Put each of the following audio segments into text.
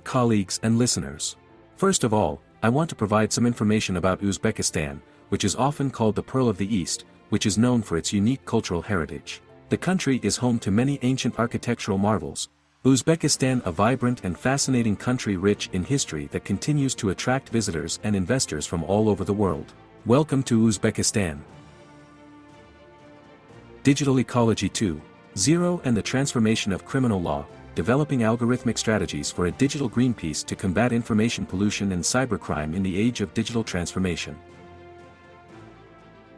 Dear colleagues and listeners. First of all, I want to provide some information about Uzbekistan, which is often called the Pearl of the East, which is known for its unique cultural heritage. The country is home to many ancient architectural marvels. Uzbekistan, a vibrant and fascinating country rich in history that continues to attract visitors and investors from all over the world. Welcome to Uzbekistan. Digital Ecology 2.0 and the transformation of criminal law, developing algorithmic strategies for a digital Greenpeace to combat information pollution and cybercrime in the age of digital transformation.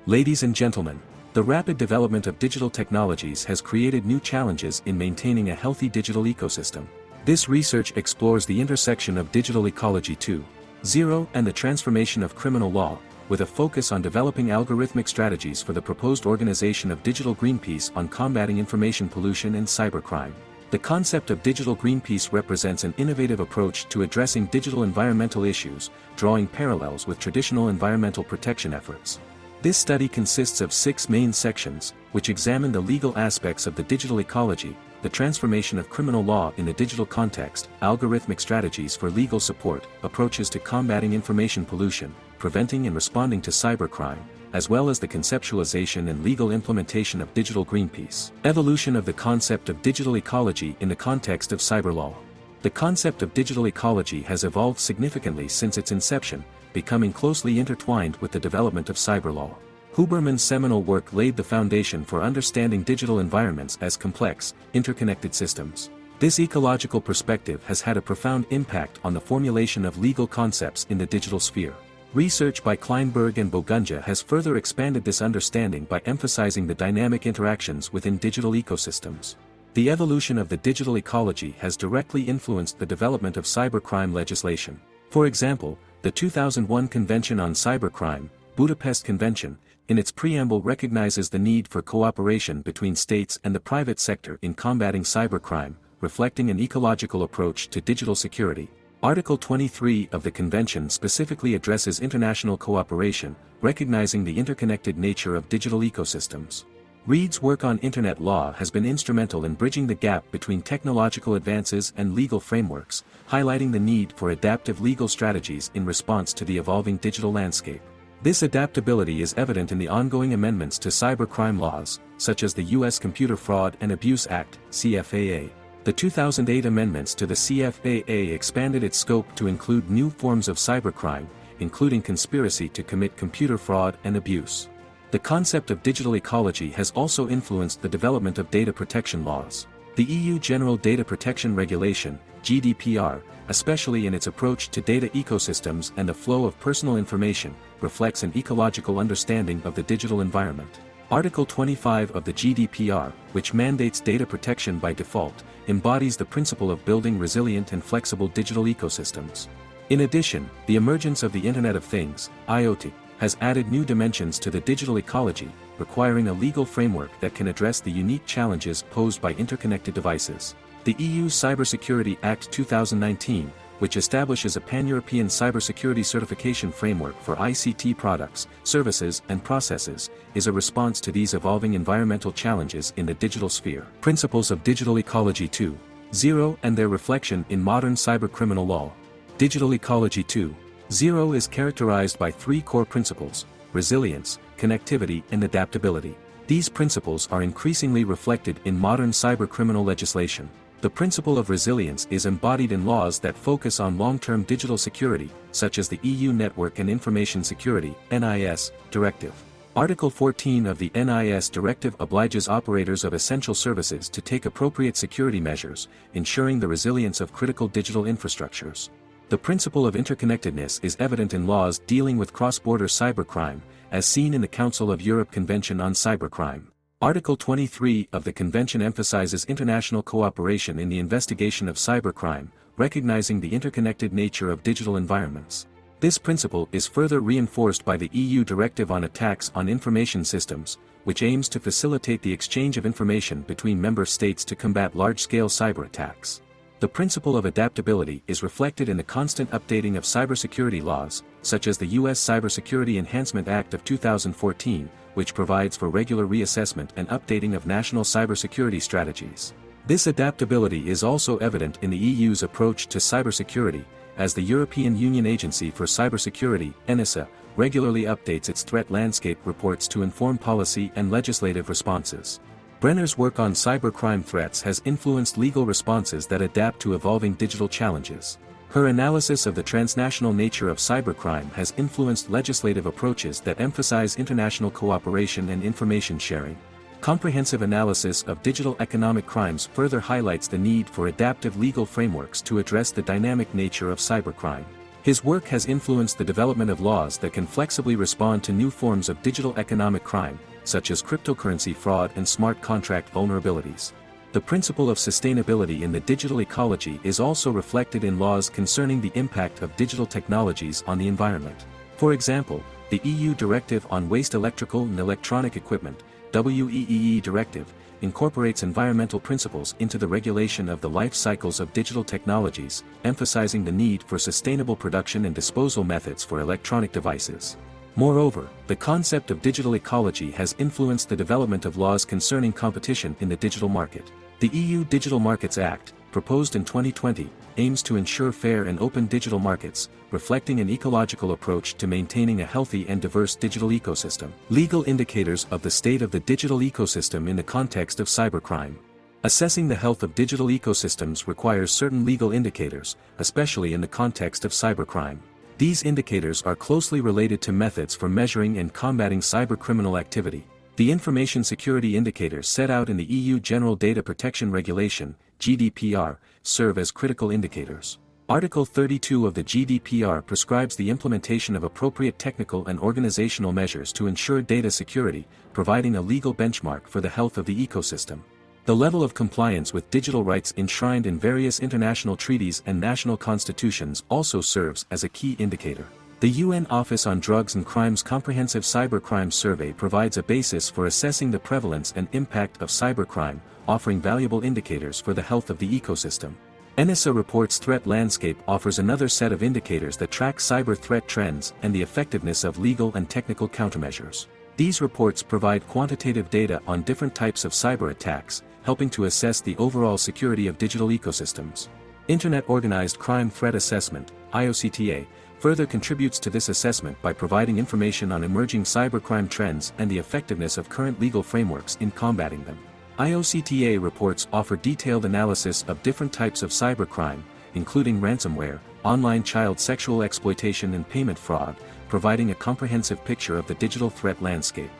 Ladies and gentlemen, the rapid development of digital technologies has created new challenges in maintaining a healthy digital ecosystem. This research explores the intersection of Digital Ecology 2.0 and the transformation of criminal law, with a focus on developing algorithmic strategies for the proposed organization of Digital Greenpeace on combating information pollution and cybercrime. The concept of Digital Greenpeace represents an innovative approach to addressing digital environmental issues, drawing parallels with traditional environmental protection efforts. This study consists of 6 main sections, which examine the legal aspects of the digital ecology, the transformation of criminal law in the digital context, algorithmic strategies for legal support, approaches to combating information pollution, preventing and responding to cybercrime, as well as the conceptualization and legal implementation of Digital Greenpeace. Evolution of the concept of digital ecology in the context of cyber law. The concept of digital ecology has evolved significantly since its inception, becoming closely intertwined with the development of cyber law. Huberman's seminal work laid the foundation for understanding digital environments as complex, interconnected systems. This ecological perspective has had a profound impact on the formulation of legal concepts in the digital sphere. Research by Kleinberg and Bogunja has further expanded this understanding by emphasizing the dynamic interactions within digital ecosystems. The evolution of the digital ecology has directly influenced the development of cybercrime legislation. For example, the 2001 Convention on Cybercrime, Budapest Convention, in its preamble recognizes the need for cooperation between states and the private sector in combating cybercrime, reflecting an ecological approach to digital security. Article 23 of the Convention specifically addresses international cooperation, recognizing the interconnected nature of digital ecosystems. Reed's work on Internet law has been instrumental in bridging the gap between technological advances and legal frameworks, highlighting the need for adaptive legal strategies in response to the evolving digital landscape. This adaptability is evident in the ongoing amendments to cybercrime laws, such as the U.S. Computer Fraud and Abuse Act, CFAA. The 2008 amendments to the CFAA expanded its scope to include new forms of cybercrime, including conspiracy to commit computer fraud and abuse. The concept of digital ecology has also influenced the development of data protection laws. The EU General Data Protection Regulation, GDPR, especially in its approach to data ecosystems and the flow of personal information, reflects an ecological understanding of the digital environment. Article 25 of the GDPR, which mandates data protection by default, embodies the principle of building resilient and flexible digital ecosystems. In addition, the emergence of the Internet of Things, IoT, has added new dimensions to the digital ecology, requiring a legal framework that can address the unique challenges posed by interconnected devices. The EU Cybersecurity Act 2019, which establishes a pan-European cybersecurity certification framework for ICT products, services, and processes, is a response to these evolving environmental challenges in the digital sphere. Principles of Digital Ecology 2.0 and their reflection in modern cybercriminal law. Digital Ecology 2.0 is characterized by 3 core principles: resilience, connectivity, and adaptability. These principles are increasingly reflected in modern cybercriminal legislation. The principle of resilience is embodied in laws that focus on long-term digital security, such as the EU Network and Information Security (NIS) Directive. Article 14 of the NIS Directive obliges operators of essential services to take appropriate security measures, ensuring the resilience of critical digital infrastructures. The principle of interconnectedness is evident in laws dealing with cross-border cybercrime, as seen in the Council of Europe Convention on Cybercrime. Article 23 of the Convention emphasizes international cooperation in the investigation of cybercrime, recognizing the interconnected nature of digital environments. This principle is further reinforced by the EU Directive on Attacks on Information Systems, which aims to facilitate the exchange of information between member states to combat large-scale cyber attacks. The principle of adaptability is reflected in the constant updating of cybersecurity laws, such as the U.S. Cybersecurity Enhancement Act of 2014, which provides for regular reassessment and updating of national cybersecurity strategies. This adaptability is also evident in the EU's approach to cybersecurity, as the European Union Agency for Cybersecurity, ENISA, regularly updates its threat landscape reports to inform policy and legislative responses. Brenner's work on cybercrime threats has influenced legal responses that adapt to evolving digital challenges. Her analysis of the transnational nature of cybercrime has influenced legislative approaches that emphasize international cooperation and information sharing. Comprehensive analysis of digital economic crimes further highlights the need for adaptive legal frameworks to address the dynamic nature of cybercrime. His work has influenced the development of laws that can flexibly respond to new forms of digital economic crime, such as cryptocurrency fraud and smart contract vulnerabilities. The principle of sustainability in the digital ecology is also reflected in laws concerning the impact of digital technologies on the environment. For example, the EU Directive on Waste Electrical and Electronic Equipment, WEEE Directive, incorporates environmental principles into the regulation of the life cycles of digital technologies, emphasizing the need for sustainable production and disposal methods for electronic devices. Moreover, the concept of digital ecology has influenced the development of laws concerning competition in the digital market. The EU Digital Markets Act, proposed in 2020, aims to ensure fair and open digital markets, reflecting an ecological approach to maintaining a healthy and diverse digital ecosystem. Legal indicators of the state of the digital ecosystem in the context of cybercrime. Assessing the health of digital ecosystems requires certain legal indicators, especially in the context of cybercrime. These indicators are closely related to methods for measuring and combating cybercriminal activity. The information security indicators set out in the EU General Data Protection Regulation, GDPR, serve as critical indicators. Article 32 of the GDPR prescribes the implementation of appropriate technical and organizational measures to ensure data security, providing a legal benchmark for the health of the ecosystem. The level of compliance with digital rights enshrined in various international treaties and national constitutions also serves as a key indicator. The UN Office on Drugs and Crime's Comprehensive Cybercrime Survey provides a basis for assessing the prevalence and impact of cybercrime, offering valuable indicators for the health of the ecosystem. ENISA report's threat landscape offers another set of indicators that track cyber threat trends and the effectiveness of legal and technical countermeasures. These reports provide quantitative data on different types of cyber attacks, helping to assess the overall security of digital ecosystems. Internet Organized Crime Threat Assessment, IOCTA, further contributes to this assessment by providing information on emerging cybercrime trends and the effectiveness of current legal frameworks in combating them. IOCTA reports offer detailed analysis of different types of cybercrime, including ransomware, online child sexual exploitation and payment fraud, providing a comprehensive picture of the digital threat landscape.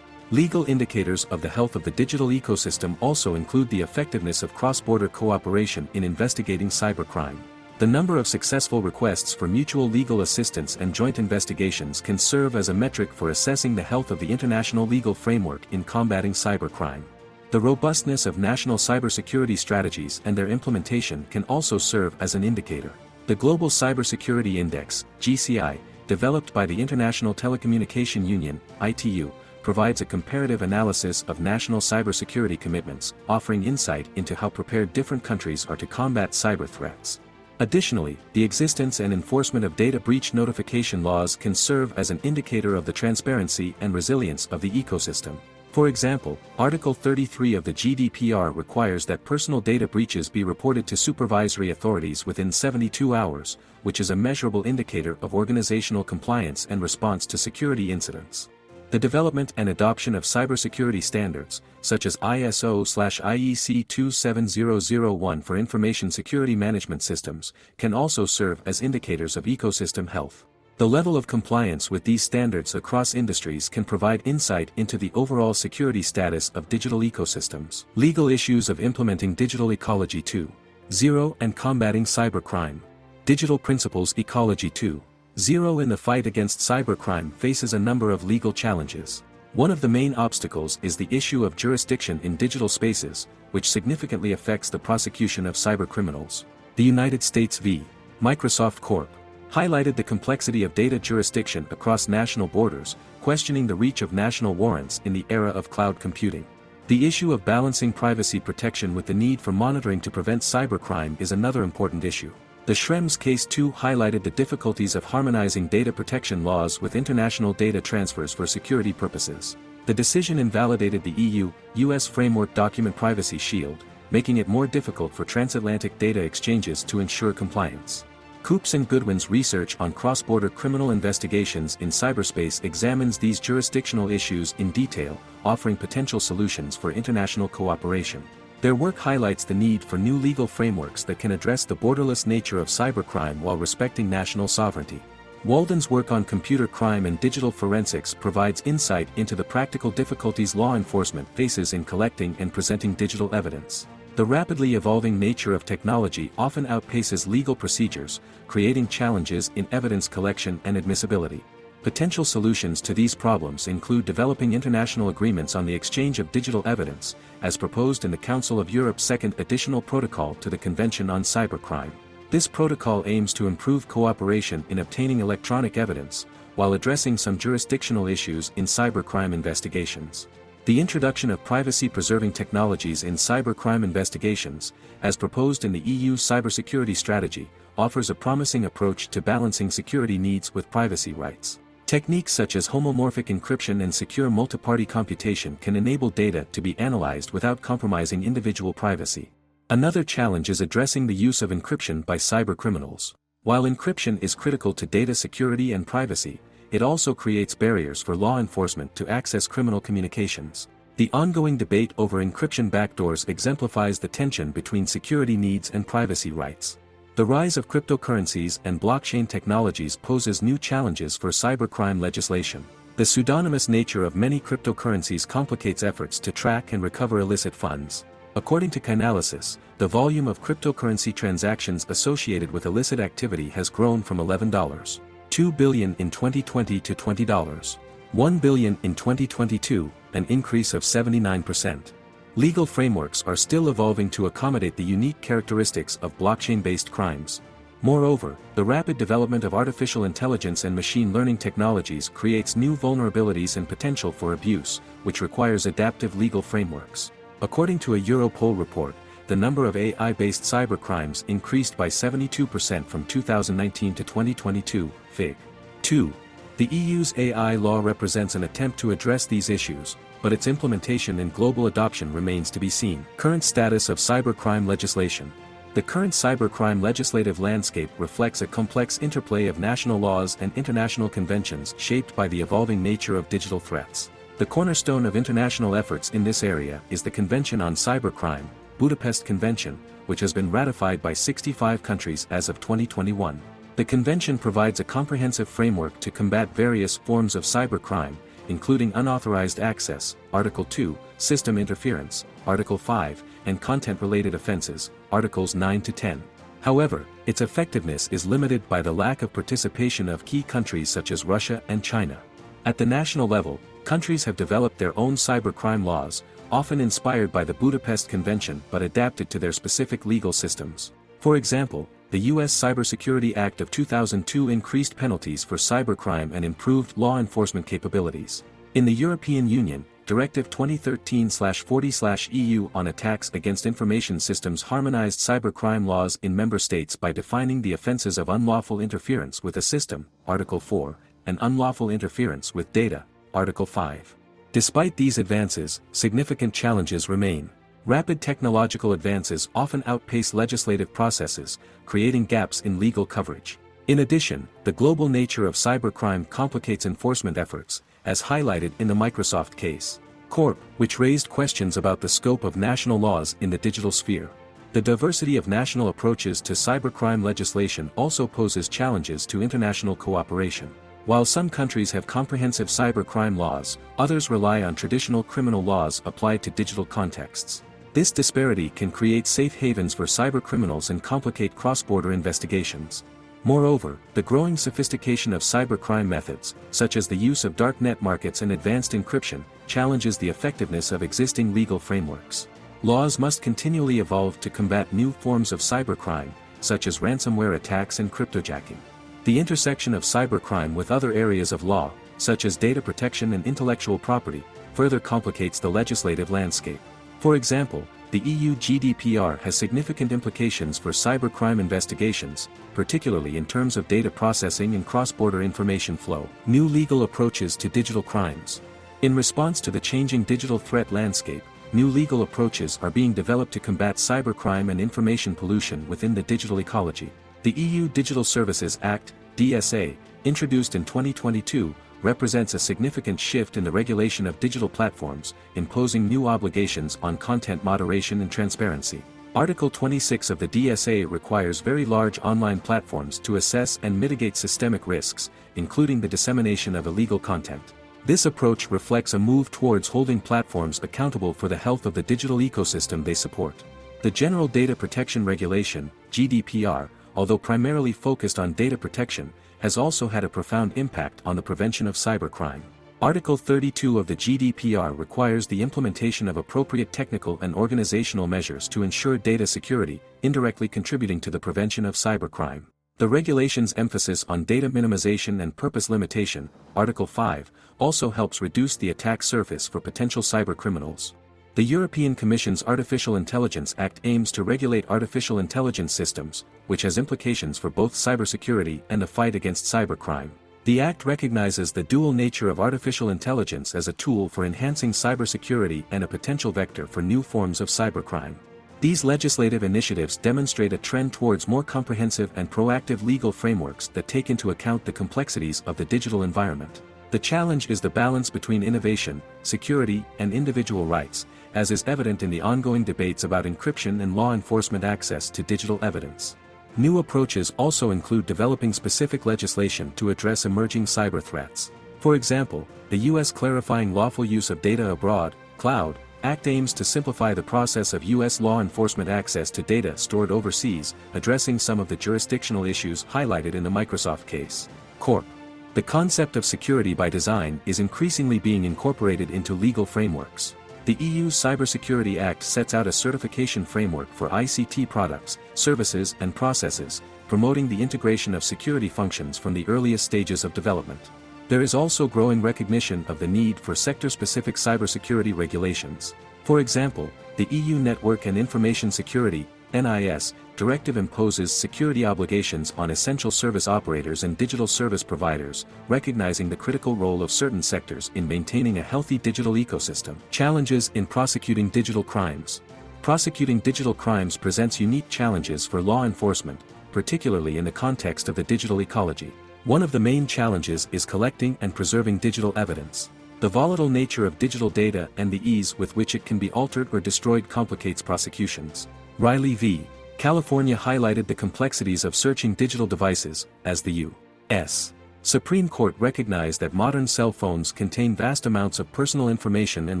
Legal indicators of the health of the digital ecosystem also include the effectiveness of cross-border cooperation in investigating cybercrime. The number of successful requests for mutual legal assistance and joint investigations can serve as a metric for assessing the health of the international legal framework in combating cybercrime. The robustness of national cybersecurity strategies and their implementation can also serve as an indicator. The Global Cybersecurity Index, GCI, developed by the International Telecommunication Union, ITU, provides a comparative analysis of national cybersecurity commitments, offering insight into how prepared different countries are to combat cyber threats. Additionally, the existence and enforcement of data breach notification laws can serve as an indicator of the transparency and resilience of the ecosystem. For example, Article 33 of the GDPR requires that personal data breaches be reported to supervisory authorities within 72 hours, which is a measurable indicator of organizational compliance and response to security incidents. The development and adoption of cybersecurity standards, such as ISO/IEC 27001 for information security management systems, can also serve as indicators of ecosystem health. The level of compliance with these standards across industries can provide insight into the overall security status of digital ecosystems. Legal issues of implementing digital ecology 2.0 and combating cybercrime. Digital Principles Ecology 2.0 in the fight against cybercrime faces a number of legal challenges. One of the main obstacles is the issue of jurisdiction in digital spaces, which significantly affects the prosecution of cybercriminals. The United States v. Microsoft Corp. highlighted the complexity of data jurisdiction across national borders, questioning the reach of national warrants in the era of cloud computing. The issue of balancing privacy protection with the need for monitoring to prevent cybercrime is another important issue. The Schrems Case 2 highlighted the difficulties of harmonizing data protection laws with international data transfers for security purposes. The decision invalidated the EU-US Framework Document Privacy Shield, making it more difficult for transatlantic data exchanges to ensure compliance. Coops and Goodwin's research on cross-border criminal investigations in cyberspace examines these jurisdictional issues in detail, offering potential solutions for international cooperation. Their work highlights the need for new legal frameworks that can address the borderless nature of cybercrime while respecting national sovereignty. Walden's work on computer crime and digital forensics provides insight into the practical difficulties law enforcement faces in collecting and presenting digital evidence. The rapidly evolving nature of technology often outpaces legal procedures, creating challenges in evidence collection and admissibility. Potential solutions to these problems include developing international agreements on the exchange of digital evidence, as proposed in the Council of Europe's second additional protocol to the Convention on Cybercrime. This protocol aims to improve cooperation in obtaining electronic evidence, while addressing some jurisdictional issues in cybercrime investigations. The introduction of privacy-preserving technologies in cybercrime investigations, as proposed in the EU cybersecurity strategy, offers a promising approach to balancing security needs with privacy rights. Techniques such as homomorphic encryption and secure multi-party computation can enable data to be analyzed without compromising individual privacy. Another challenge is addressing the use of encryption by cybercriminals. While encryption is critical to data security and privacy, it also creates barriers for law enforcement to access criminal communications. The ongoing debate over encryption backdoors exemplifies the tension between security needs and privacy rights. The rise of cryptocurrencies and blockchain technologies poses new challenges for cybercrime legislation. The pseudonymous nature of many cryptocurrencies complicates efforts to track and recover illicit funds. According to Chainalysis, the volume of cryptocurrency transactions associated with illicit activity has grown from $11.2 billion in 2020 to $20.1 billion in 2022, an increase of 79%. Legal frameworks are still evolving to accommodate the unique characteristics of blockchain-based crimes. Moreover, the rapid development of artificial intelligence and machine learning technologies creates new vulnerabilities and potential for abuse, which requires adaptive legal frameworks. According to a Europol report, the number of AI-based cybercrimes increased by 72% from 2019 to 2022, Fig. 2. The EU's AI law represents an attempt to address these issues, but its implementation and global adoption remains to be seen. Current status of cybercrime legislation. The current cybercrime legislative landscape reflects a complex interplay of national laws and international conventions shaped by the evolving nature of digital threats. The cornerstone of international efforts in this area is the Convention on Cybercrime, Budapest Convention, which has been ratified by 65 countries as of 2021. The convention provides a comprehensive framework to combat various forms of cybercrime, including unauthorized access, Article 2, system interference, Article 5, and content-related offenses, Articles 9 to 10. However, its effectiveness is limited by the lack of participation of key countries such as Russia and China. At the national level, countries have developed their own cybercrime laws, often inspired by the Budapest Convention but adapted to their specific legal systems. For example, the U.S. Cybersecurity Act of 2002 increased penalties for cybercrime and improved law enforcement capabilities. In the European Union, Directive 2013/40/EU on attacks against information systems harmonized cybercrime laws in member states by defining the offenses of unlawful interference with a system, Article 4, and unlawful interference with data, Article 5. Despite these advances, significant challenges remain. Rapid technological advances often outpace legislative processes, creating gaps in legal coverage. In addition, the global nature of cybercrime complicates enforcement efforts, as highlighted in the Microsoft case. Corp., which raised questions about the scope of national laws in the digital sphere. The diversity of national approaches to cybercrime legislation also poses challenges to international cooperation. While some countries have comprehensive cybercrime laws, others rely on traditional criminal laws applied to digital contexts. This disparity can create safe havens for cybercriminals and complicate cross-border investigations. Moreover, the growing sophistication of cybercrime methods, such as the use of darknet markets and advanced encryption, challenges the effectiveness of existing legal frameworks. Laws must continually evolve to combat new forms of cybercrime, such as ransomware attacks and cryptojacking. The intersection of cybercrime with other areas of law, such as data protection and intellectual property, further complicates the legislative landscape. For example, the EU GDPR has significant implications for cybercrime investigations, particularly in terms of data processing and cross-border information flow. New legal approaches to digital crimes. In response to the changing digital threat landscape, new legal approaches are being developed to combat cybercrime and information pollution within the digital ecology. The EU Digital Services Act, DSA, introduced in 2022, represents a significant shift in the regulation of digital platforms, imposing new obligations on content moderation and transparency. Article 26 of the DSA requires very large online platforms to assess and mitigate systemic risks, including the dissemination of illegal content. This approach reflects a move towards holding platforms accountable for the health of the digital ecosystem they support. The General Data Protection Regulation, GDPR, although primarily focused on data protection, has also had a profound impact on the prevention of cybercrime. Article 32 of the GDPR requires the implementation of appropriate technical and organizational measures to ensure data security, indirectly contributing to the prevention of cybercrime. The regulation's emphasis on data minimization and purpose limitation, Article 5, also helps reduce the attack surface for potential cybercriminals. The European Commission's Artificial Intelligence Act aims to regulate artificial intelligence systems, which has implications for both cybersecurity and the fight against cybercrime. The Act recognizes the dual nature of artificial intelligence as a tool for enhancing cybersecurity and a potential vector for new forms of cybercrime. These legislative initiatives demonstrate a trend towards more comprehensive and proactive legal frameworks that take into account the complexities of the digital environment. The challenge is the balance between innovation, security, and individual rights, as is evident in the ongoing debates about encryption and law enforcement access to digital evidence. New approaches also include developing specific legislation to address emerging cyber threats. For example, the U.S. Clarifying Lawful Use of Data Abroad, CLOUD, Act aims to simplify the process of U.S. law enforcement access to data stored overseas, addressing some of the jurisdictional issues highlighted in the Microsoft case. Corp. The concept of security by design is increasingly being incorporated into legal frameworks. The EU Cybersecurity Act sets out a certification framework for ICT products, services and processes, promoting the integration of security functions from the earliest stages of development. There is also growing recognition of the need for sector-specific cybersecurity regulations. For example, the EU Network and Information Security (NIS) Directive imposes security obligations on essential service operators and digital service providers, recognizing the critical role of certain sectors in maintaining a healthy digital ecosystem. Challenges in prosecuting digital crimes. Prosecuting digital crimes presents unique challenges for law enforcement, particularly in the context of the digital ecology. One of the main challenges is collecting and preserving digital evidence. The volatile nature of digital data and the ease with which it can be altered or destroyed complicates prosecutions. Riley v. California highlighted the complexities of searching digital devices, as the U.S. Supreme Court recognized that modern cell phones contain vast amounts of personal information and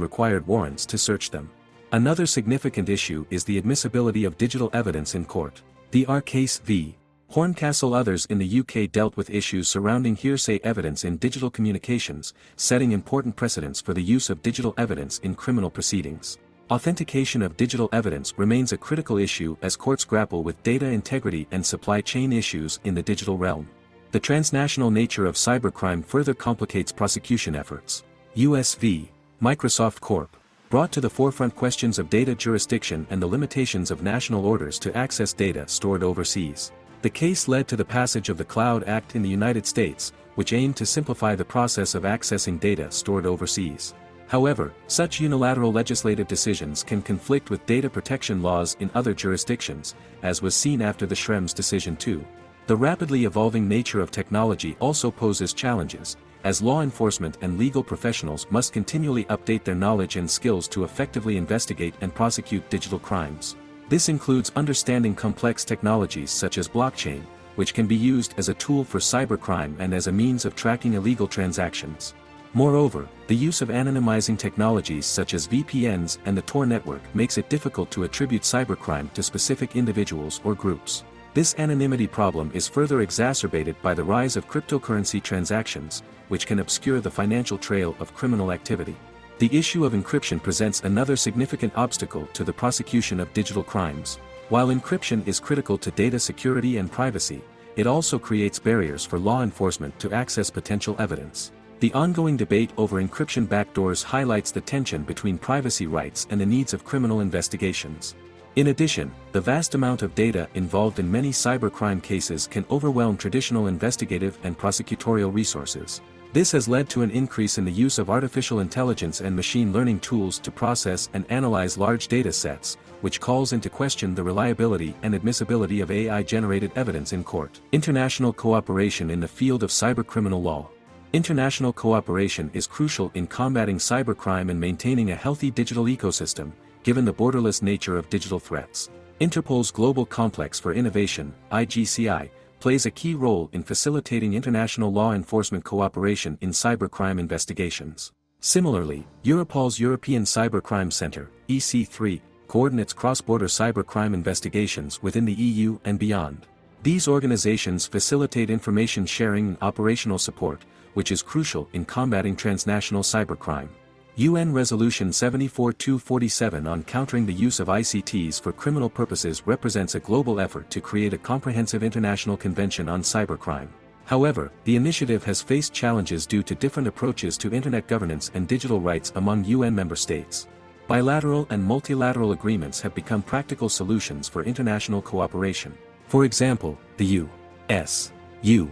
required warrants to search them. Another significant issue is the admissibility of digital evidence in court. The R. Case v. Horncastle others in the UK dealt with issues surrounding hearsay evidence in digital communications, setting important precedents for the use of digital evidence in criminal proceedings. Authentication of digital evidence remains a critical issue as courts grapple with data integrity and supply chain issues in the digital realm. The transnational nature of cybercrime further complicates prosecution efforts. US v. Microsoft Corp. brought to the forefront questions of data jurisdiction and the limitations of national orders to access data stored overseas. The case led to the passage of the Cloud Act in the United States, which aimed to simplify the process of accessing data stored overseas. However, such unilateral legislative decisions can conflict with data protection laws in other jurisdictions, as was seen after the Schrems decision too. The rapidly evolving nature of technology also poses challenges, as law enforcement and legal professionals must continually update their knowledge and skills to effectively investigate and prosecute digital crimes. This includes understanding complex technologies such as blockchain, which can be used as a tool for cybercrime and as a means of tracking illegal transactions. Moreover, the use of anonymizing technologies such as VPNs and the Tor network makes it difficult to attribute cybercrime to specific individuals or groups. This anonymity problem is further exacerbated by the rise of cryptocurrency transactions, which can obscure the financial trail of criminal activity. The issue of encryption presents another significant obstacle to the prosecution of digital crimes. While encryption is critical to data security and privacy, it also creates barriers for law enforcement to access potential evidence. The ongoing debate over encryption backdoors highlights the tension between privacy rights and the needs of criminal investigations. In addition, the vast amount of data involved in many cybercrime cases can overwhelm traditional investigative and prosecutorial resources. This has led to an increase in the use of artificial intelligence and machine learning tools to process and analyze large data sets, which calls into question the reliability and admissibility of AI-generated evidence in court. International cooperation in the field of cybercriminal law. International cooperation is crucial in combating cybercrime and maintaining a healthy digital ecosystem, given the borderless nature of digital threats. Interpol's Global Complex for Innovation, IGCI, plays a key role in facilitating international law enforcement cooperation in cybercrime investigations. Similarly, Europol's European Cybercrime Center, EC3, coordinates cross-border cybercrime investigations within the EU and beyond. These organizations facilitate information sharing and operational support, which is crucial in combating transnational cybercrime. UN Resolution 74-247 on countering the use of ICTs for criminal purposes represents a global effort to create a comprehensive international convention on cybercrime. However, the initiative has faced challenges due to different approaches to internet governance and digital rights among UN member states. Bilateral and multilateral agreements have become practical solutions for international cooperation. For example, the U.S.-UK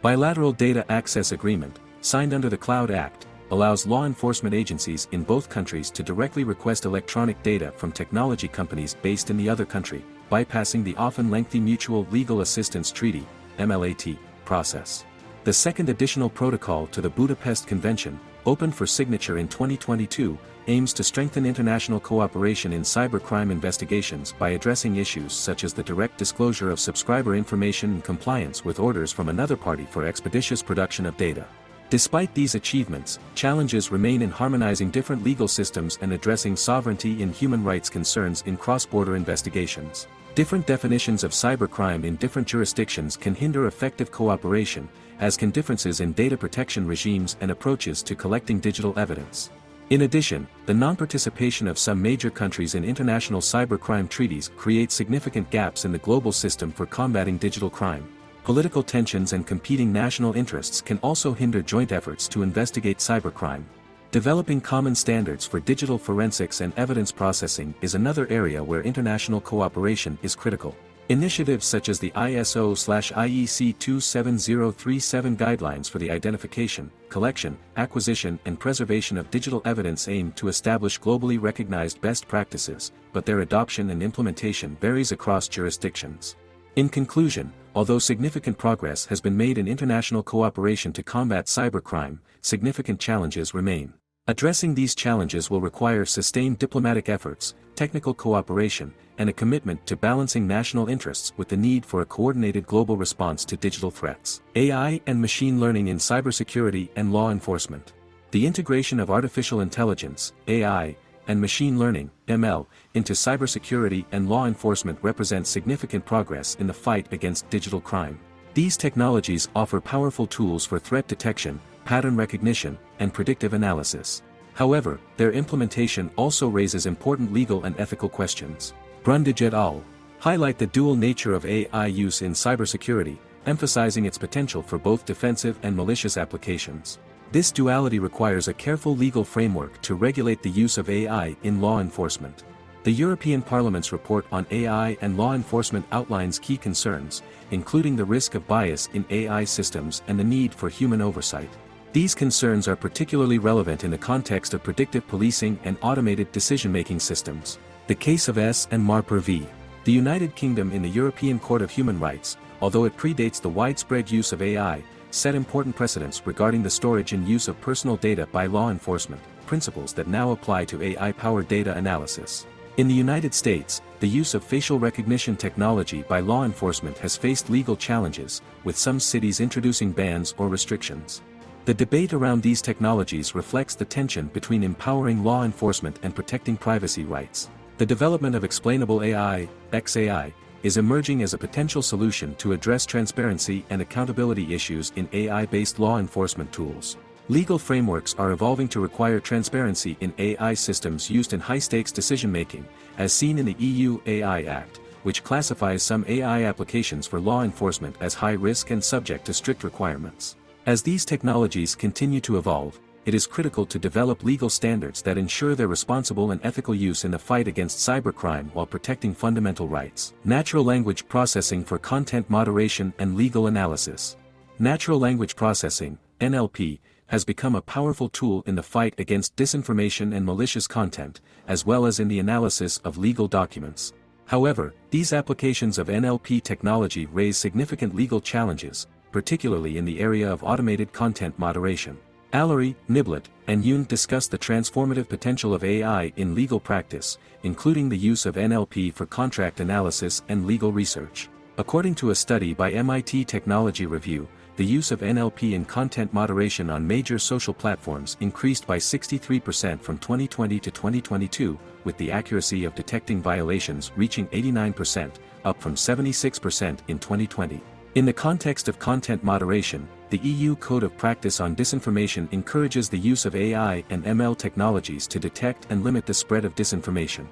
Bilateral Data Access Agreement, signed under the Cloud Act, allows law enforcement agencies in both countries to directly request electronic data from technology companies based in the other country, bypassing the often lengthy Mutual Legal Assistance Treaty (MLAT) process. The second additional protocol to the Budapest Convention, opened for signature in 2022, aims to strengthen international cooperation in cybercrime investigations by addressing issues such as the direct disclosure of subscriber information and compliance with orders from another party for expeditious production of data. Despite these achievements, challenges remain in harmonizing different legal systems and addressing sovereignty and human rights concerns in cross-border investigations. Different definitions of cybercrime in different jurisdictions can hinder effective cooperation, as can differences in data protection regimes and approaches to collecting digital evidence. In addition, the non-participation of some major countries in international cybercrime treaties creates significant gaps in the global system for combating digital crime. Political tensions and competing national interests can also hinder joint efforts to investigate cybercrime. Developing common standards for digital forensics and evidence processing is another area where international cooperation is critical. Initiatives such as the ISO/IEC 27037 guidelines for the identification, collection, acquisition and preservation of digital evidence aim to establish globally recognized best practices, but their adoption and implementation varies across jurisdictions. In conclusion, although significant progress has been made in international cooperation to combat cybercrime, significant challenges remain. Addressing these challenges will require sustained diplomatic efforts, technical cooperation, and a commitment to balancing national interests with the need for a coordinated global response to digital threats. AI and machine learning in cybersecurity and law enforcement. The integration of artificial intelligence, AI, and machine learning, ML, into cybersecurity and law enforcement represents significant progress in the fight against digital crime. These technologies offer powerful tools for threat detection, pattern recognition, and predictive analysis. However, their implementation also raises important legal and ethical questions. Brundage et al. Highlight the dual nature of AI use in cybersecurity, emphasizing its potential for both defensive and malicious applications. This duality requires a careful legal framework to regulate the use of AI in law enforcement. The European Parliament's report on AI and law enforcement outlines key concerns, including the risk of bias in AI systems and the need for human oversight. These concerns are particularly relevant in the context of predictive policing and automated decision-making systems. The case of S. and Marper v. The United Kingdom in the European Court of Human Rights, although it predates the widespread use of AI, set important precedents regarding the storage and use of personal data by law enforcement, principles that now apply to AI-powered data analysis. In the United States, the use of facial recognition technology by law enforcement has faced legal challenges, with some cities introducing bans or restrictions. The debate around these technologies reflects the tension between empowering law enforcement and protecting privacy rights. The development of explainable AI, XAI, is emerging as a potential solution to address transparency and accountability issues in AI-based law enforcement tools. Legal frameworks are evolving to require transparency in AI systems used in high-stakes decision-making, as seen in the EU AI Act, which classifies some AI applications for law enforcement as high-risk and subject to strict requirements. As these technologies continue to evolve, it is critical to develop legal standards that ensure their responsible and ethical use in the fight against cybercrime while protecting fundamental rights. Natural language processing for content moderation and legal analysis. Natural language processing, NLP, has become a powerful tool in the fight against disinformation and malicious content, as well as in the analysis of legal documents. However, these applications of NLP technology raise significant legal challenges, particularly in the area of automated content moderation. Allery, Niblett, and Yoon discuss the transformative potential of AI in legal practice, including the use of NLP for contract analysis and legal research. According to a study by MIT Technology Review, the use of NLP in content moderation on major social platforms increased by 63% from 2020 to 2022, with the accuracy of detecting violations reaching 89%, up from 76% in 2020. In the context of content moderation, the EU Code of Practice on Disinformation encourages the use of AI and ML technologies to detect and limit the spread of disinformation.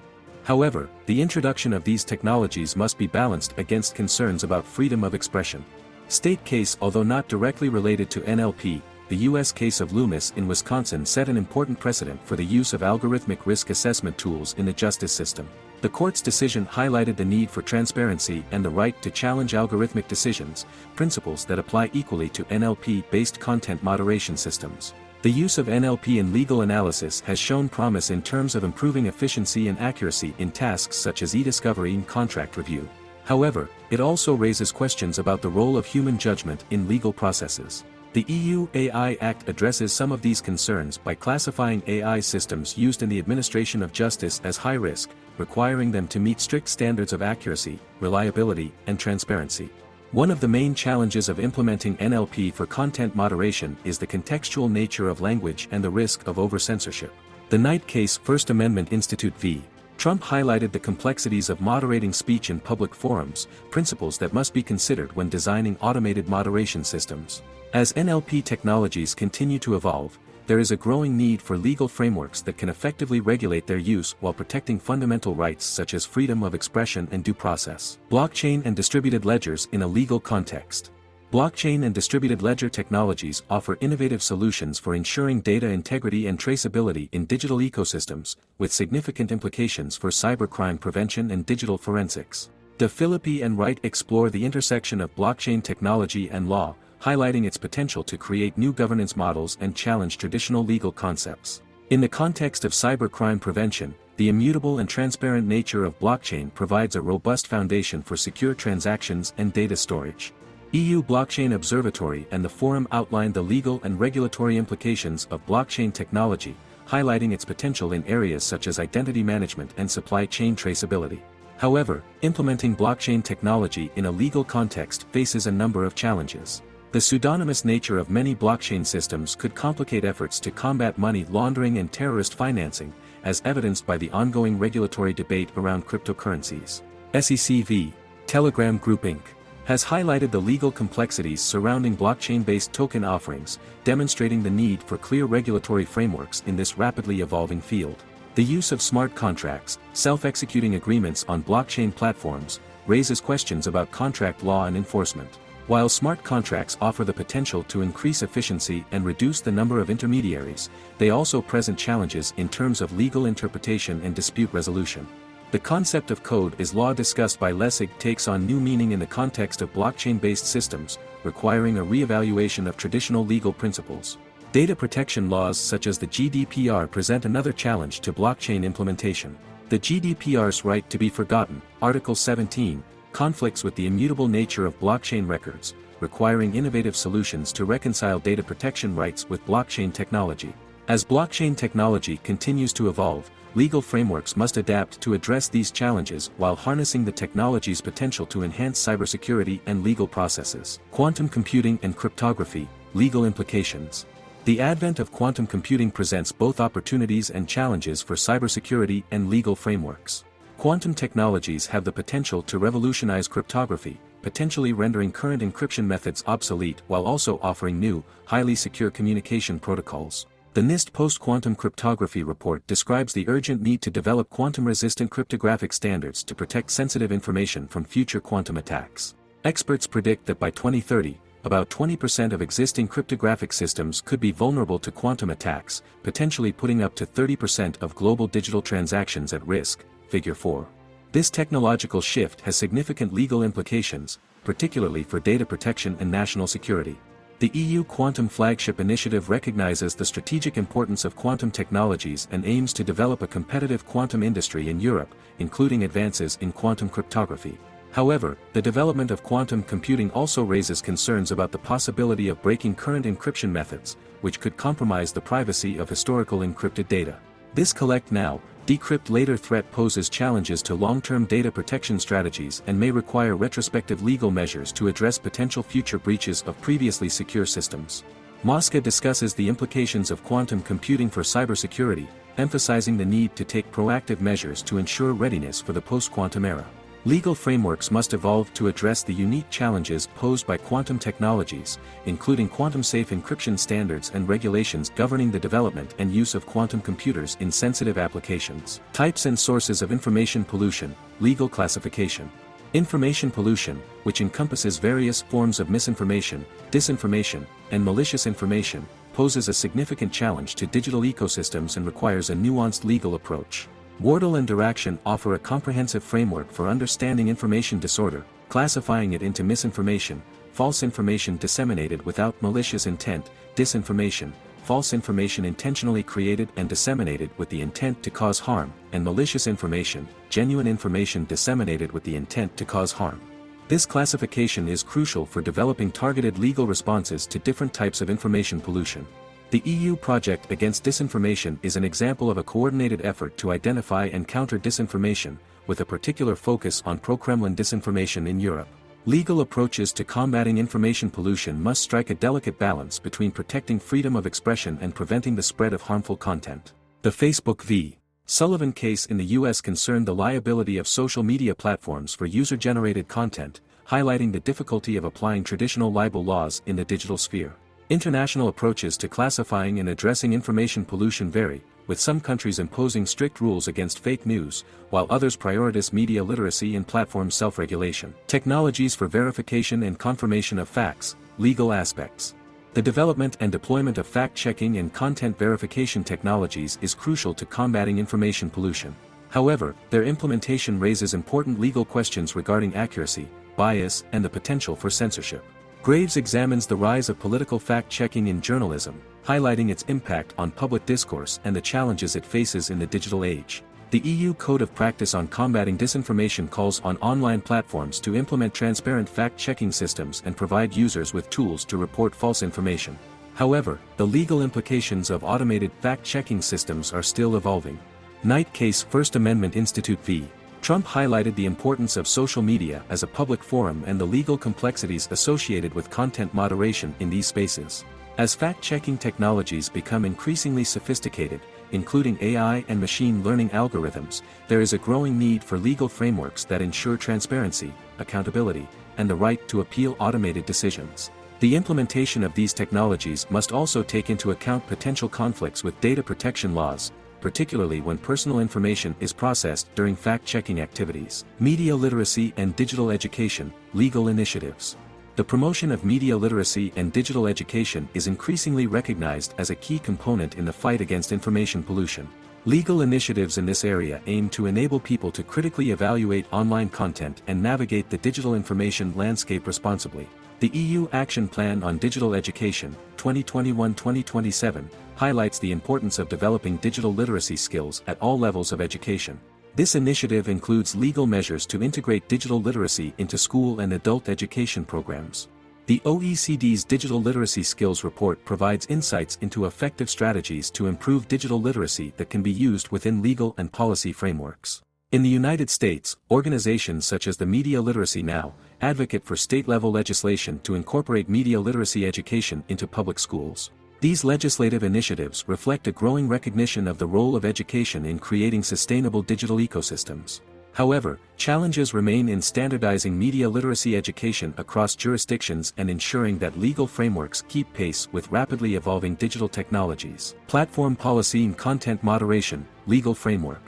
However, the introduction of these technologies must be balanced against concerns about freedom of expression. State case. Although not directly related to NLP, the U.S. case of Loomis in Wisconsin set an important precedent for the use of algorithmic risk assessment tools in the justice system. The court's decision highlighted the need for transparency and the right to challenge algorithmic decisions, principles that apply equally to NLP-based content moderation systems. The use of NLP in legal analysis has shown promise in terms of improving efficiency and accuracy in tasks such as e-discovery and contract review. However, it also raises questions about the role of human judgment in legal processes. The EU AI Act addresses some of these concerns by classifying AI systems used in the administration of justice as high risk, requiring them to meet strict standards of accuracy, reliability, and transparency. One of the main challenges of implementing NLP for content moderation is the contextual nature of language and the risk of over-censorship. The Knight case First Amendment Institute v. Trump highlighted the complexities of moderating speech in public forums, principles that must be considered when designing automated moderation systems. As NLP technologies continue to evolve, there is a growing need for legal frameworks that can effectively regulate their use while protecting fundamental rights such as freedom of expression and due process. Blockchain and distributed ledgers in a legal context. Blockchain and distributed ledger technologies offer innovative solutions for ensuring data integrity and traceability in digital ecosystems, with significant implications for cybercrime prevention and digital forensics. De Filippi and Wright explore the intersection of blockchain technology and law, highlighting its potential to create new governance models and challenge traditional legal concepts. In the context of cybercrime prevention, the immutable and transparent nature of blockchain provides a robust foundation for secure transactions and data storage. EU Blockchain Observatory and the Forum outlined the legal and regulatory implications of blockchain technology, highlighting its potential in areas such as identity management and supply chain traceability. However, implementing blockchain technology in a legal context faces a number of challenges. The pseudonymous nature of many blockchain systems could complicate efforts to combat money laundering and terrorist financing, as evidenced by the ongoing regulatory debate around cryptocurrencies. SEC v. Telegram Group Inc. has highlighted the legal complexities surrounding blockchain-based token offerings, demonstrating the need for clear regulatory frameworks in this rapidly evolving field. The use of smart contracts, self-executing agreements on blockchain platforms, raises questions about contract law and enforcement. While smart contracts offer the potential to increase efficiency and reduce the number of intermediaries, they also present challenges in terms of legal interpretation and dispute resolution. The concept of code is law discussed by Lessig takes on new meaning in the context of blockchain-based systems, requiring a re-evaluation of traditional legal principles. Data protection laws such as the GDPR present another challenge to blockchain implementation. The GDPR's right to be forgotten, Article 17, conflicts with the immutable nature of blockchain records, requiring innovative solutions to reconcile data protection rights with blockchain technology. As blockchain technology continues to evolve, legal frameworks must adapt to address these challenges while harnessing the technology's potential to enhance cybersecurity and legal processes. Quantum computing and cryptography, legal implications. The advent of quantum computing presents both opportunities and challenges for cybersecurity and legal frameworks. Quantum technologies have the potential to revolutionize cryptography, potentially rendering current encryption methods obsolete while also offering new, highly secure communication protocols. The NIST Post-Quantum Cryptography Report describes the urgent need to develop quantum-resistant cryptographic standards to protect sensitive information from future quantum attacks. Experts predict that by 2030, about 20% of existing cryptographic systems could be vulnerable to quantum attacks, potentially putting up to 30% of global digital transactions at risk. Figure 4. This technological shift has significant legal implications, particularly for data protection and national security. The EU Quantum Flagship Initiative recognizes the strategic importance of quantum technologies and aims to develop a competitive quantum industry in Europe, including advances in quantum cryptography. However, the development of quantum computing also raises concerns about the possibility of breaking current encryption methods, which could compromise the privacy of historical encrypted data. This collect now, decrypt later threat poses challenges to long-term data protection strategies and may require retrospective legal measures to address potential future breaches of previously secure systems. Mosca discusses the implications of quantum computing for cybersecurity, emphasizing the need to take proactive measures to ensure readiness for the post-quantum era. Legal frameworks must evolve to address the unique challenges posed by quantum technologies, including quantum-safe encryption standards and regulations governing the development and use of quantum computers in sensitive applications. Types and sources of information pollution, legal classification. Information pollution, which encompasses various forms of misinformation, disinformation, and malicious information, poses a significant challenge to digital ecosystems and requires a nuanced legal approach. Wardle and Diraction offer a comprehensive framework for understanding information disorder, classifying it into misinformation, false information disseminated without malicious intent, disinformation, false information intentionally created and disseminated with the intent to cause harm, and malicious information, genuine information disseminated with the intent to cause harm. This classification is crucial for developing targeted legal responses to different types of information pollution. The EU Project Against Disinformation is an example of a coordinated effort to identify and counter disinformation, with a particular focus on pro-Kremlin disinformation in Europe. Legal approaches to combating information pollution must strike a delicate balance between protecting freedom of expression and preventing the spread of harmful content. The Facebook v. Sullivan case in the US concerned the liability of social media platforms for user-generated content, highlighting the difficulty of applying traditional libel laws in the digital sphere. International approaches to classifying and addressing information pollution vary, with some countries imposing strict rules against fake news, while others prioritize media literacy and platform self-regulation. Technologies for verification and confirmation of facts, legal aspects. The development and deployment of fact-checking and content verification technologies is crucial to combating information pollution. However, their implementation raises important legal questions regarding accuracy, bias, and the potential for censorship. Graves examines the rise of political fact-checking in journalism, highlighting its impact on public discourse and the challenges it faces in the digital age. The EU Code of Practice on Combating Disinformation calls on online platforms to implement transparent fact-checking systems and provide users with tools to report false information. However, the legal implications of automated fact-checking systems are still evolving. Knight case First Amendment Institute v. Trump highlighted the importance of social media as a public forum and the legal complexities associated with content moderation in these spaces. As fact-checking technologies become increasingly sophisticated, including AI and machine learning algorithms, there is a growing need for legal frameworks that ensure transparency, accountability, and the right to appeal automated decisions. The implementation of these technologies must also take into account potential conflicts with data protection laws, particularly when personal information is processed during fact-checking activities. Media literacy and digital education, legal initiatives. The promotion of media literacy and digital education is increasingly recognized as a key component in the fight against information pollution. Legal initiatives in this area aim to enable people to critically evaluate online content and navigate the digital information landscape responsibly. The EU Action Plan on Digital Education, 2021-2027, highlights the importance of developing digital literacy skills at all levels of education. This initiative includes legal measures to integrate digital literacy into school and adult education programs. The OECD's Digital Literacy Skills Report provides insights into effective strategies to improve digital literacy that can be used within legal and policy frameworks. In the United States, organizations such as the Media Literacy Now advocate for state-level legislation to incorporate media literacy education into public schools. These legislative initiatives reflect a growing recognition of the role of education in creating sustainable digital ecosystems. However, challenges remain in standardizing media literacy education across jurisdictions and ensuring that legal frameworks keep pace with rapidly evolving digital technologies. Platform policy and content moderation, legal framework.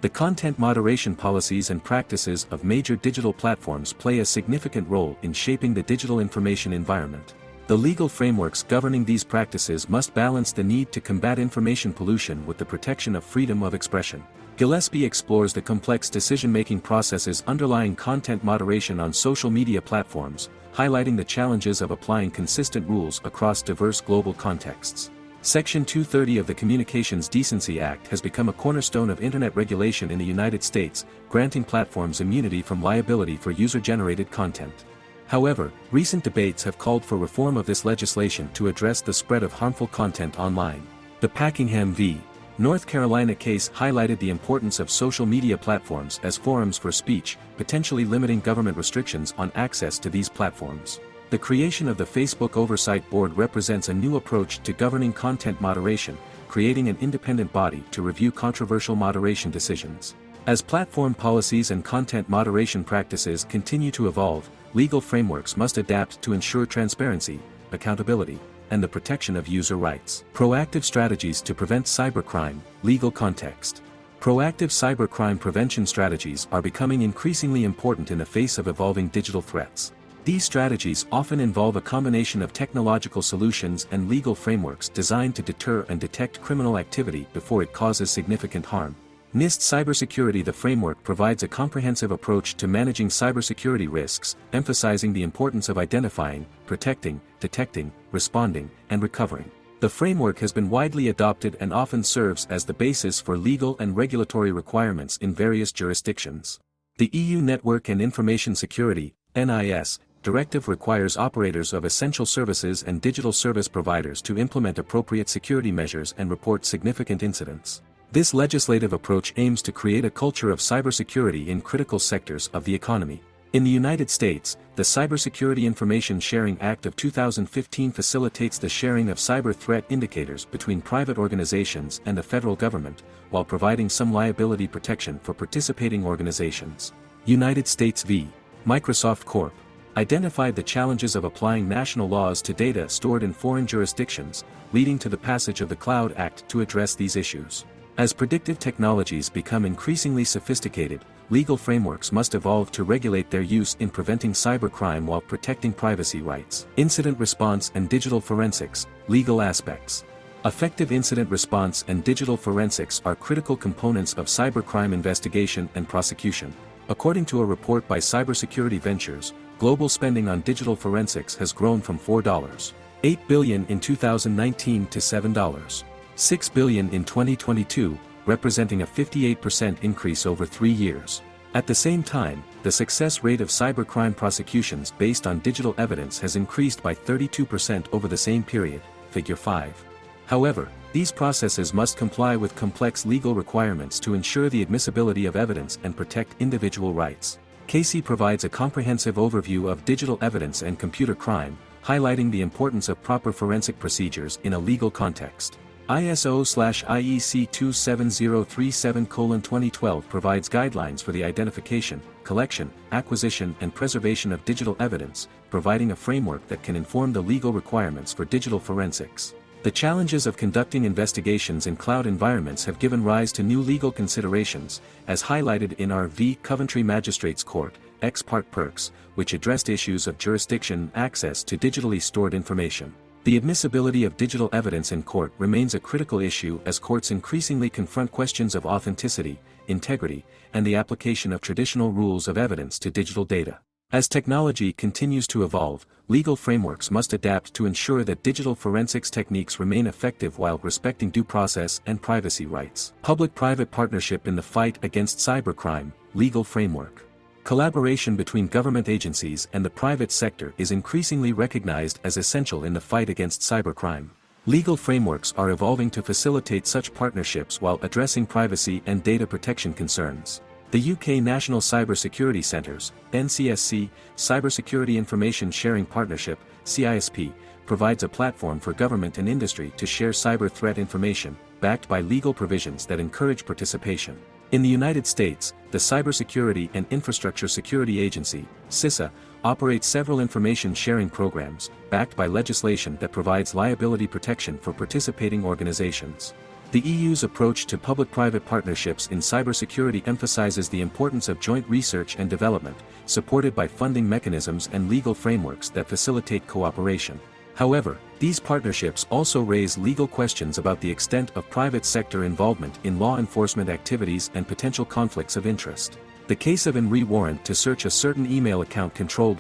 The content moderation policies and practices of major digital platforms play a significant role in shaping the digital information environment. The legal frameworks governing these practices must balance the need to combat information pollution with the protection of freedom of expression. Gillespie explores the complex decision-making processes underlying content moderation on social media platforms, highlighting the challenges of applying consistent rules across diverse global contexts. Section 230 of the Communications Decency Act has become a cornerstone of Internet regulation in the United States, granting platforms immunity from liability for user-generated content. However, recent debates have called for reform of this legislation to address the spread of harmful content online. The Packingham v. North Carolina case highlighted the importance of social media platforms as forums for speech, potentially limiting government restrictions on access to these platforms. The creation of the Facebook Oversight Board represents a new approach to governing content moderation, creating an independent body to review controversial moderation decisions. As platform policies and content moderation practices continue to evolve, legal frameworks must adapt to ensure transparency, accountability, and the protection of user rights. Proactive strategies to prevent cybercrime. Legal context. Proactive cybercrime prevention strategies are becoming increasingly important in the face of evolving digital threats. These strategies often involve a combination of technological solutions and legal frameworks designed to deter and detect criminal activity before it causes significant harm. NIST Cybersecurity. The framework provides a comprehensive approach to managing cybersecurity risks, emphasizing the importance of identifying, protecting, detecting, responding, and recovering. The framework has been widely adopted and often serves as the basis for legal and regulatory requirements in various jurisdictions. The EU Network and Information Security (NIS) Directive requires operators of essential services and digital service providers to implement appropriate security measures and report significant incidents. This legislative approach aims to create a culture of cybersecurity in critical sectors of the economy. In the United States, the Cybersecurity Information Sharing Act of 2015 facilitates the sharing of cyber threat indicators between private organizations and the federal government, while providing some liability protection for participating organizations. United States v. Microsoft Corp. Identified the challenges of applying national laws to data stored in foreign jurisdictions, leading to the passage of the Cloud Act to address these issues. As predictive technologies become increasingly sophisticated, legal frameworks must evolve to regulate their use in preventing cybercrime while protecting privacy rights. Incident response and digital forensics. Legal aspects. Effective incident response and digital forensics are critical components of cybercrime investigation and prosecution. According to a report by Cybersecurity Ventures, global spending on digital forensics has grown from $4.8 billion in 2019 to $7.6 billion in 2022, representing a 58% increase over 3 years. At the same time, the success rate of cybercrime prosecutions based on digital evidence has increased by 32% over the same period, Figure 5. However, these processes must comply with complex legal requirements to ensure the admissibility of evidence and protect individual rights. Casey provides a comprehensive overview of digital evidence and computer crime, highlighting the importance of proper forensic procedures in a legal context. ISO/IEC 27037:2012 provides guidelines for the identification, collection, acquisition and preservation of digital evidence, providing a framework that can inform the legal requirements for digital forensics. The challenges of conducting investigations in cloud environments have given rise to new legal considerations, as highlighted in our v. Coventry Magistrates Court, ex parte Perks, which addressed issues of jurisdiction and access to digitally stored information. The admissibility of digital evidence in court remains a critical issue as courts increasingly confront questions of authenticity, integrity, and the application of traditional rules of evidence to digital data. As technology continues to evolve, legal frameworks must adapt to ensure that digital forensics techniques remain effective while respecting due process and privacy rights. Public-private partnership in the fight against cybercrime. Legal framework. Collaboration between government agencies and the private sector is increasingly recognized as essential in the fight against cybercrime. Legal frameworks are evolving to facilitate such partnerships while addressing privacy and data protection concerns. The UK National Cybersecurity Centres, NCSC, Cybersecurity Information Sharing Partnership, CISP, provides a platform for government and industry to share cyber threat information, backed by legal provisions that encourage participation. In the United States, the Cybersecurity and Infrastructure Security Agency, CISA, operates several information sharing programs, backed by legislation that provides liability protection for participating organizations. The EU's approach to public-private partnerships in cybersecurity emphasizes the importance of joint research and development, supported by funding mechanisms and legal frameworks that facilitate cooperation. However, these partnerships also raise legal questions about the extent of private sector involvement in law enforcement activities and potential conflicts of interest. The case of an warrant to search a certain email account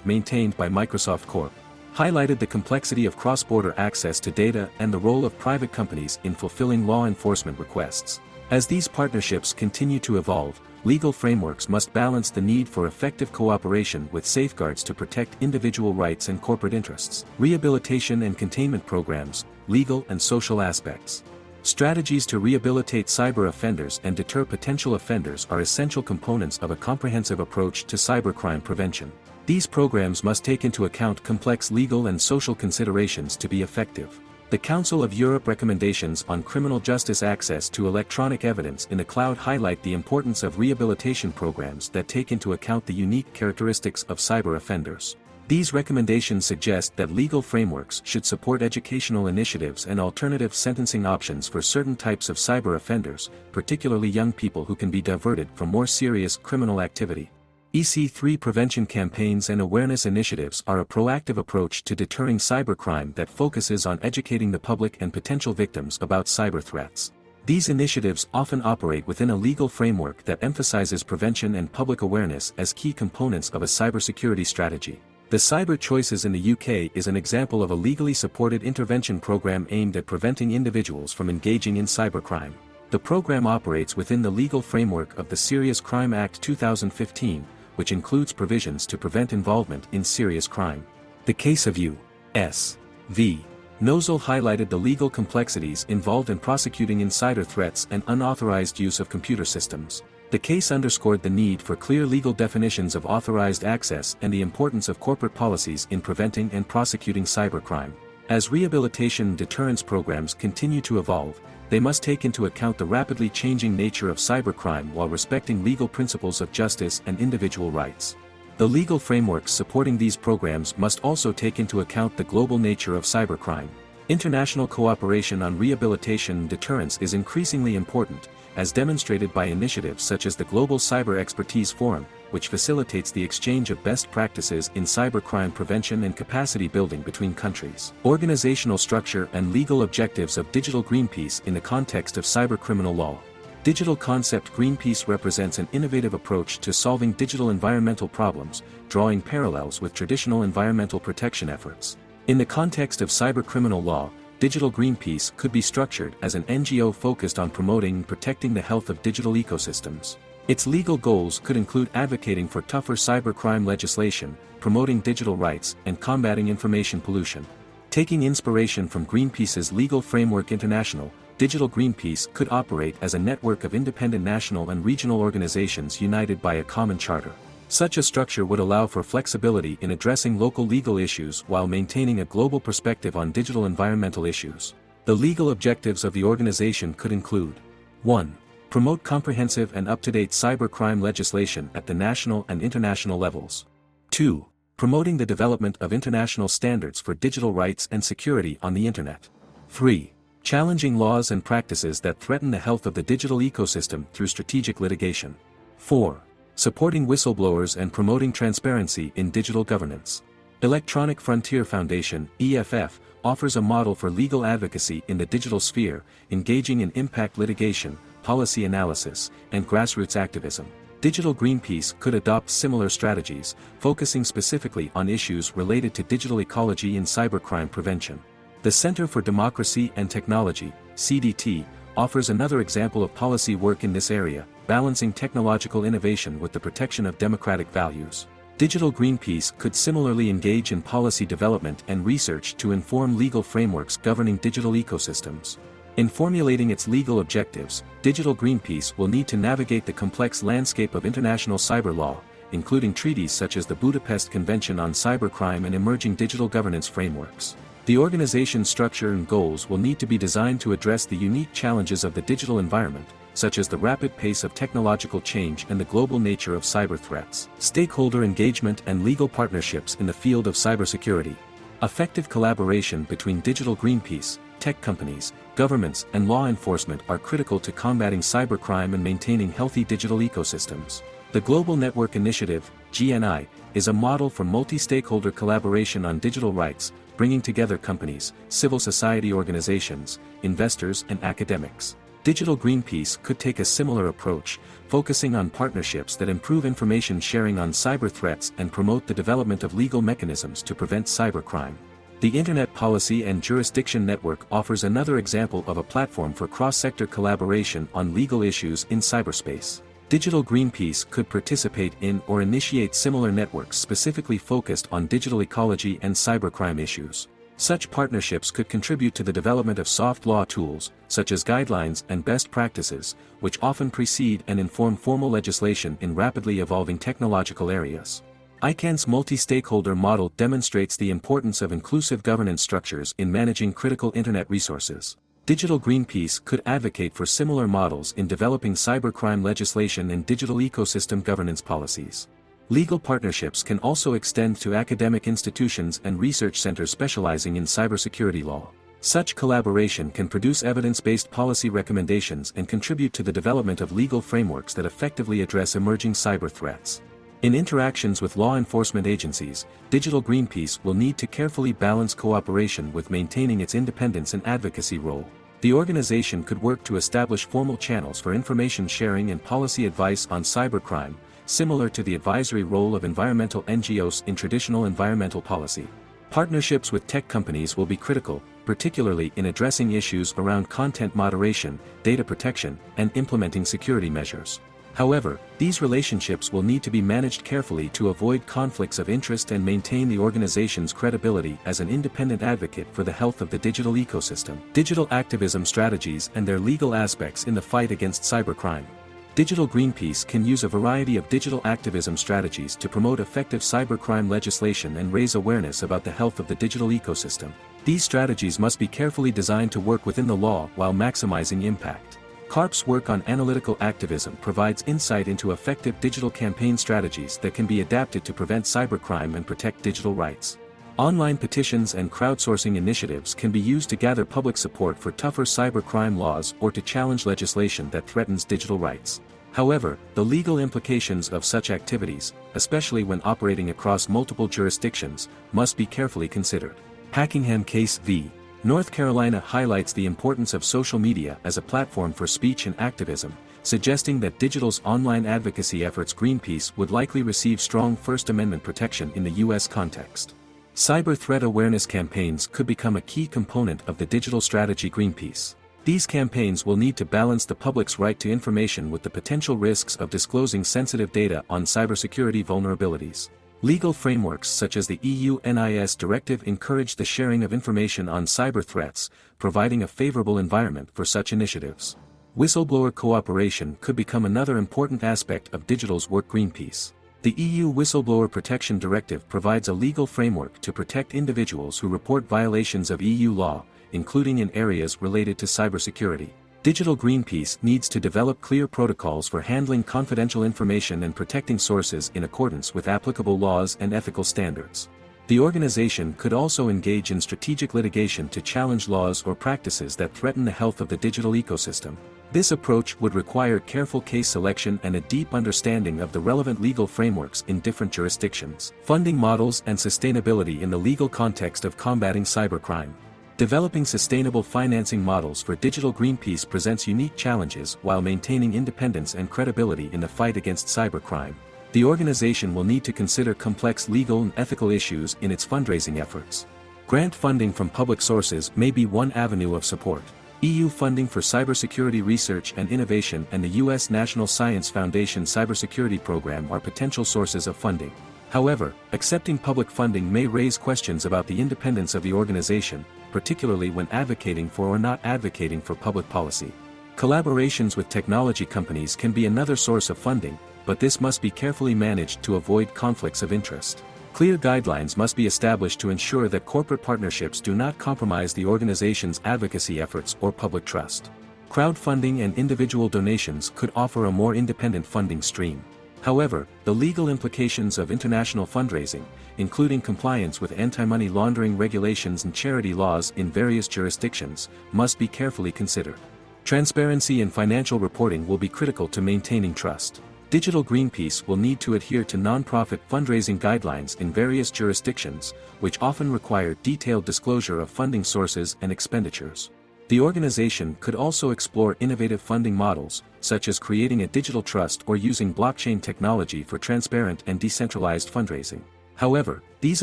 maintained by Microsoft Corp. highlighted the complexity of cross-border access to data and the role of private companies in fulfilling law enforcement requests. As these partnerships continue to evolve, legal frameworks must balance the need for effective cooperation with safeguards to protect individual rights and corporate interests. Rehabilitation and containment programs, legal and social aspects. Strategies to rehabilitate cyber offenders and deter potential offenders are essential components of a comprehensive approach to cybercrime prevention. These programs must take into account complex legal and social considerations to be effective. The Council of Europe recommendations on criminal justice access to electronic evidence in the cloud highlight the importance of rehabilitation programs that take into account the unique characteristics of cyber offenders. These recommendations suggest that legal frameworks should support educational initiatives and alternative sentencing options for certain types of cyber offenders, particularly young people who can be diverted from more serious criminal activity. EC3 prevention campaigns and awareness initiatives are a proactive approach to deterring cybercrime that focuses on educating the public and potential victims about cyber threats. These initiatives often operate within a legal framework that emphasizes prevention and public awareness as key components of a cybersecurity strategy. The Cyber Choices in the UK is an example of a legally supported intervention program aimed at preventing individuals from engaging in cybercrime. The program operates within the legal framework of the Serious Crime Act 2015, which includes provisions to prevent involvement in serious crime. The case of U.S. v. Nozzle highlighted the legal complexities involved in prosecuting insider threats and unauthorized use of computer systems. The case underscored the need for clear legal definitions of authorized access and the importance of corporate policies in preventing and prosecuting cybercrime. As rehabilitation and deterrence programs continue to evolve, they must take into account the rapidly changing nature of cybercrime while respecting legal principles of justice and individual rights. The legal frameworks supporting these programs must also take into account the global nature of cybercrime. International cooperation on rehabilitation and deterrence is increasingly important, as demonstrated by initiatives such as the Global Cyber Expertise Forum, which facilitates the exchange of best practices in cybercrime prevention and capacity building between countries. Organizational structure and legal objectives of Digital Greenpeace in the context of cybercriminal law. Digital Concept Greenpeace represents an innovative approach to solving digital environmental problems, drawing parallels with traditional environmental protection efforts. In the context of cybercriminal law, Digital Greenpeace could be structured as an NGO focused on promoting and protecting the health of digital ecosystems. Its legal goals could include advocating for tougher cybercrime legislation, promoting digital rights, and combating information pollution. Taking inspiration from Greenpeace's Legal Framework International, Digital Greenpeace could operate as a network of independent national and regional organizations united by a common charter. Such a structure would allow for flexibility in addressing local legal issues while maintaining a global perspective on digital environmental issues. The legal objectives of the organization could include 1. Promote comprehensive and up-to-date cybercrime legislation at the national and international levels. 2. Promoting the development of international standards for digital rights and security on the Internet. 3. Challenging laws and practices that threaten the health of the digital ecosystem through strategic litigation. 4. Supporting whistleblowers and promoting transparency in digital governance. Electronic Frontier Foundation, EFF, offers a model for legal advocacy in the digital sphere, engaging in impact litigation, policy analysis, and grassroots activism. Digital Greenpeace could adopt similar strategies, focusing specifically on issues related to digital ecology and cybercrime prevention. The Center for Democracy and Technology, CDT, offers another example of policy work in this area, balancing technological innovation with the protection of democratic values. Digital Greenpeace could similarly engage in policy development and research to inform legal frameworks governing digital ecosystems. In formulating its legal objectives, Digital Greenpeace will need to navigate the complex landscape of international cyber law, including treaties such as the Budapest Convention on Cybercrime and emerging digital governance frameworks. The organization's structure and goals will need to be designed to address the unique challenges of the digital environment, such as the rapid pace of technological change and the global nature of cyber threats. Stakeholder engagement and legal partnerships in the field of cybersecurity. Effective collaboration between Digital Greenpeace, tech companies, governments, and law enforcement are critical to combating cybercrime and maintaining healthy digital ecosystems. The Global Network Initiative, GNI, is a model for multi-stakeholder collaboration on digital rights, bringing together companies, civil society organizations, investors and academics. Digital Greenpeace could take a similar approach, focusing on partnerships that improve information sharing on cyber threats and promote the development of legal mechanisms to prevent cybercrime. The Internet Policy and Jurisdiction Network offers another example of a platform for cross-sector collaboration on legal issues in cyberspace. Digital Greenpeace could participate in or initiate similar networks specifically focused on digital ecology and cybercrime issues. Such partnerships could contribute to the development of soft law tools, such as guidelines and best practices, which often precede and inform formal legislation in rapidly evolving technological areas. ICANN's multi-stakeholder model demonstrates the importance of inclusive governance structures in managing critical Internet resources. Digital Greenpeace could advocate for similar models in developing cybercrime legislation and digital ecosystem governance policies. Legal partnerships can also extend to academic institutions and research centers specializing in cybersecurity law. Such collaboration can produce evidence-based policy recommendations and contribute to the development of legal frameworks that effectively address emerging cyber threats. In interactions with law enforcement agencies, Digital Greenpeace will need to carefully balance cooperation with maintaining its independence and advocacy role. The organization could work to establish formal channels for information sharing and policy advice on cybercrime, similar to the advisory role of environmental NGOs in traditional environmental policy. Partnerships with tech companies will be critical, particularly in addressing issues around content moderation, data protection, and implementing security measures. However, these relationships will need to be managed carefully to avoid conflicts of interest and maintain the organization's credibility as an independent advocate for the health of the digital ecosystem. Digital activism strategies and their legal aspects in the fight against cybercrime. Digital Greenpeace can use a variety of digital activism strategies to promote effective cybercrime legislation and raise awareness about the health of the digital ecosystem. These strategies must be carefully designed to work within the law while maximizing impact. CARP's work on analytical activism provides insight into effective digital campaign strategies that can be adapted to prevent cybercrime and protect digital rights. Online petitions and crowdsourcing initiatives can be used to gather public support for tougher cybercrime laws or to challenge legislation that threatens digital rights. However, the legal implications of such activities, especially when operating across multiple jurisdictions, must be carefully considered. Hackingham Case v. North Carolina highlights the importance of social media as a platform for speech and activism, suggesting that digital's online advocacy efforts. Greenpeace would likely receive strong First Amendment protection in the U.S. context. Cyber threat awareness campaigns could become a key component of the digital strategy. Greenpeace. These campaigns will need to balance the public's right to information with the potential risks of disclosing sensitive data on cybersecurity vulnerabilities. Legal frameworks such as the EU NIS Directive encourage the sharing of information on cyber threats, providing a favorable environment for such initiatives. Whistleblower cooperation could become another important aspect of digital's work. Greenpeace. The EU Whistleblower Protection Directive provides a legal framework to protect individuals who report violations of EU law, including in areas related to cybersecurity. Digital Greenpeace needs to develop clear protocols for handling confidential information and protecting sources in accordance with applicable laws and ethical standards. The organization could also engage in strategic litigation to challenge laws or practices that threaten the health of the digital ecosystem. This approach would require careful case selection and a deep understanding of the relevant legal frameworks in different jurisdictions. Funding models and sustainability in the legal context of combating cybercrime. Developing sustainable financing models for Digital Greenpeace presents unique challenges while maintaining independence and credibility in the fight against cybercrime. The organization will need to consider complex legal and ethical issues in its fundraising efforts. Grant funding from public sources may be one avenue of support. EU funding for cybersecurity research and innovation and the U.S. National Science Foundation Cybersecurity Program are potential sources of funding. However, accepting public funding may raise questions about the independence of the organization, particularly when advocating for or not advocating for public policy. Collaborations with technology companies can be another source of funding, but this must be carefully managed to avoid conflicts of interest. Clear guidelines must be established to ensure that corporate partnerships do not compromise the organization's advocacy efforts or public trust. Crowdfunding and individual donations could offer a more independent funding stream. However, the legal implications of international fundraising, including compliance with anti-money laundering regulations and charity laws in various jurisdictions, must be carefully considered. Transparency in financial reporting will be critical to maintaining trust. Digital Greenpeace will need to adhere to nonprofit fundraising guidelines in various jurisdictions, which often require detailed disclosure of funding sources and expenditures. The organization could also explore innovative funding models, such as creating a digital trust or using blockchain technology for transparent and decentralized fundraising. However, these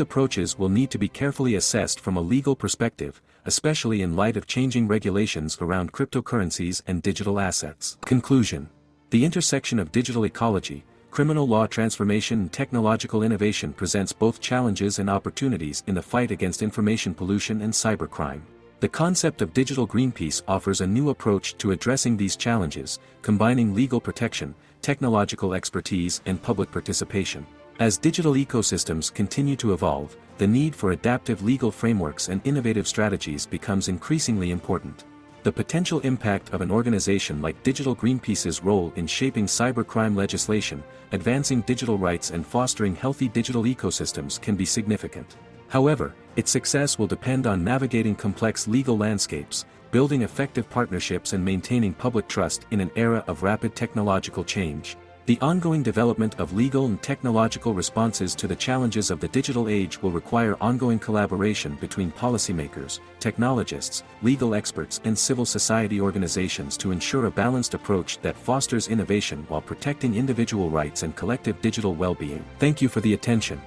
approaches will need to be carefully assessed from a legal perspective, especially in light of changing regulations around cryptocurrencies and digital assets. Conclusion. The intersection of digital ecology, criminal law transformation and technological innovation presents both challenges and opportunities in the fight against information pollution and cybercrime. The concept of Digital Greenpeace offers a new approach to addressing these challenges, combining legal protection, technological expertise and public participation. As digital ecosystems continue to evolve, the need for adaptive legal frameworks and innovative strategies becomes increasingly important. The potential impact of an organization like Digital Greenpeace's role in shaping cybercrime legislation, advancing digital rights and fostering healthy digital ecosystems can be significant. However, its success will depend on navigating complex legal landscapes, building effective partnerships and maintaining public trust in an era of rapid technological change. The ongoing development of legal and technological responses to the challenges of the digital age will require ongoing collaboration between policymakers, technologists, legal experts and civil society organizations to ensure a balanced approach that fosters innovation while protecting individual rights and collective digital well-being. Thank you for the attention.